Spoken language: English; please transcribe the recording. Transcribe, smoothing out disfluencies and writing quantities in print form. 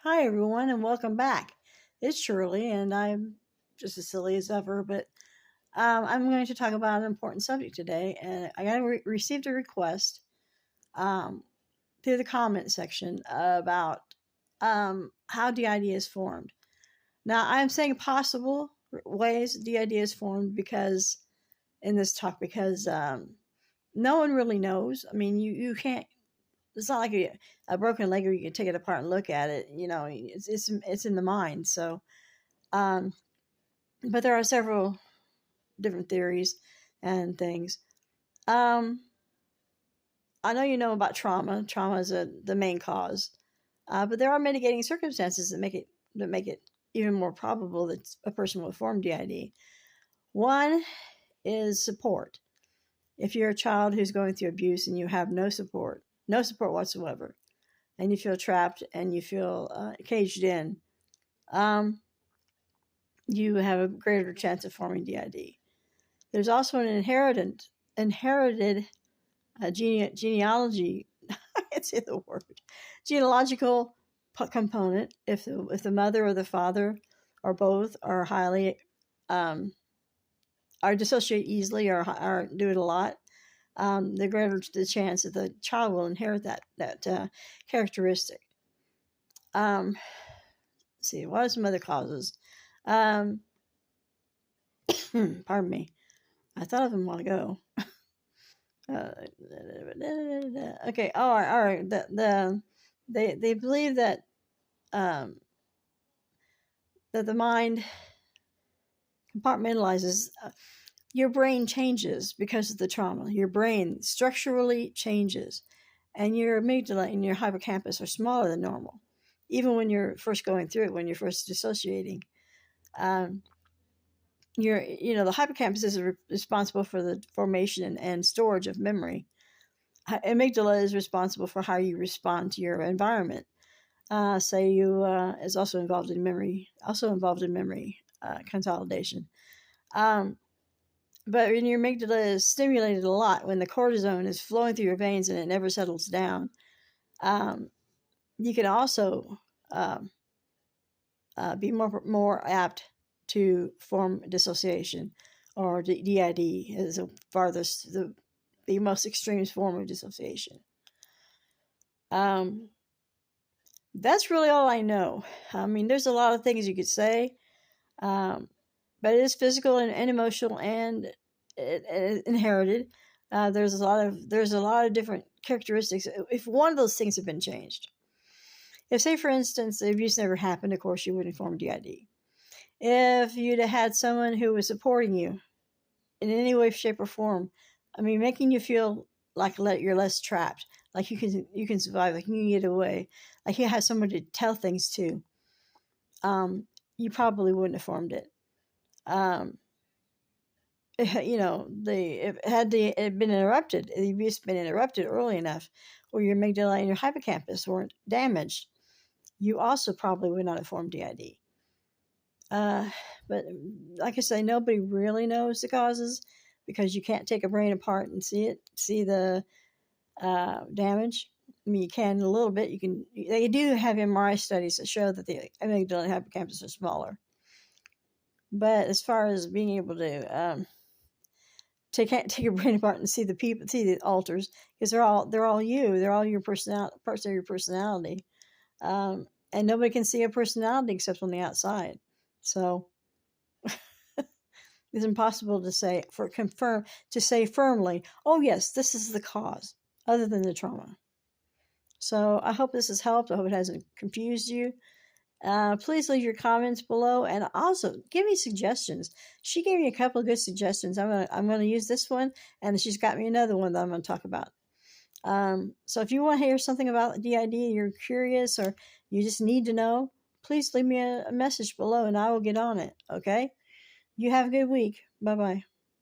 Hi, everyone, and welcome back. It's Shirley, and I'm just as silly as ever, but I'm going to talk about an important subject today. And received a request um, through the comment section about how DID is formed. Now, I'm saying possible ways DID is formed because in this talk, because no one really knows. I mean, you can't. It's not like a broken leg where you can take it apart and look at it. It's in the mind. So, um, but there are several different theories and things. Um, I know you know about trauma. Trauma is the main cause, but there are mitigating circumstances that make it even more probable that a person will form DID. One is support. If you're a child who's going through abuse and you have no support whatsoever, and you feel trapped and you feel caged in, um, you have a greater chance of forming DID. There's also an inherited genealogy. I can't say the word. Genealogical component. If the mother or the father or both are highly are dissociate easily or do it a lot, the greater the chance that the child will inherit that characteristic. Let's see, what are some other causes? Pardon me. I thought of them a while ago. Okay. All right. They believe that that the mind compartmentalizes. Your brain changes because of the trauma. Your brain structurally changes, and your amygdala and your hippocampus are smaller than normal, even when you're first going through it. When you're first dissociating, the hippocampus is responsible for the formation and storage of memory. Amygdala is responsible for how you respond to your environment. Say you is also involved in memory consolidation. But when your amygdala is stimulated a lot, when the cortisone is flowing through your veins and it never settles down, you can also be more apt to form dissociation, or DID is the most extreme form of dissociation. That's really all I know. I mean, there's a lot of things you could say, but it is physical and emotional and inherited. There's a lot of different characteristics. If one of those things have been changed, if, say, for instance, the abuse never happened, of course you wouldn't form DID. If you'd have had someone who was supporting you in any way, shape, or form, I mean, making you feel like you're less trapped, like you can survive, like you can get away, like you have someone to tell things to, you probably wouldn't have formed it. It had been interrupted, the abuse been interrupted early enough, where your amygdala and your hippocampus weren't damaged, you also probably would not have formed DID. But like I say, nobody really knows the causes because you can't take a brain apart and see the damage. I mean, you can a little bit. They do have MRI studies that show that the amygdala and hippocampus are smaller. But as far as being able to take your brain apart and see the alters, because they're all you. They're all your personality, parts of your personality, and nobody can see a personality except on the outside. So it's impossible to say firmly, oh yes, this is the cause, other than the trauma. So I hope this has helped. I hope it hasn't confused you. Please leave your comments below, and also give me suggestions. She gave me a couple of good suggestions. I'm gonna use this one, and she's got me another one that I'm gonna talk about. So if you want to hear something about DID, you're curious, or you just need to know, please leave me a message below, and I will get on it. Okay? You have a good week. Bye bye.